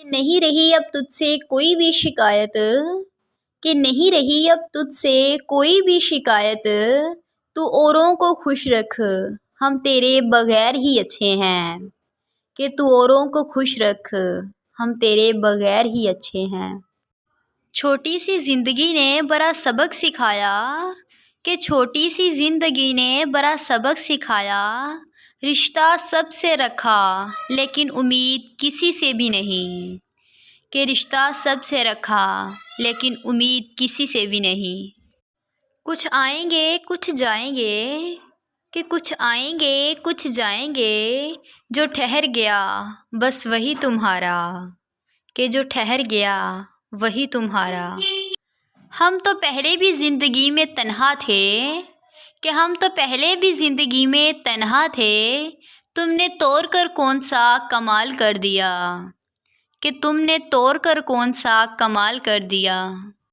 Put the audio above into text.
नहीं रही अब तुझसे कोई भी शिकायत, कि नहीं रही अब तुझसे कोई भी शिकायत। तू औरों को खुश रख, हम तेरे बगैर ही अच्छे हैं। कि तू औरों को खुश रख, हम तेरे बगैर ही अच्छे हैं। छोटी सी जिंदगी ने बड़ा सबक सिखाया, कि छोटी सी जिंदगी ने बड़ा सबक सिखाया। रिश्ता सबसे रखा लेकिन उम्मीद किसी से भी नहीं। कि रिश्ता सबसे रखा लेकिन उम्मीद किसी से भी नहीं। कुछ आएंगे कुछ जाएंगे, कि कुछ आएंगे कुछ जाएंगे। जो ठहर गया बस वही तुम्हारा, कि जो ठहर गया वही तुम्हारा। हम तो पहले भी ज़िंदगी में तन्हा थे, कि हम तो पहले भी ज़िंदगी में तन्हा थे। तुमने तोड़ कर कौन सा कमाल कर दिया, कि तुमने तोड़ कर कौन सा कमाल कर दिया।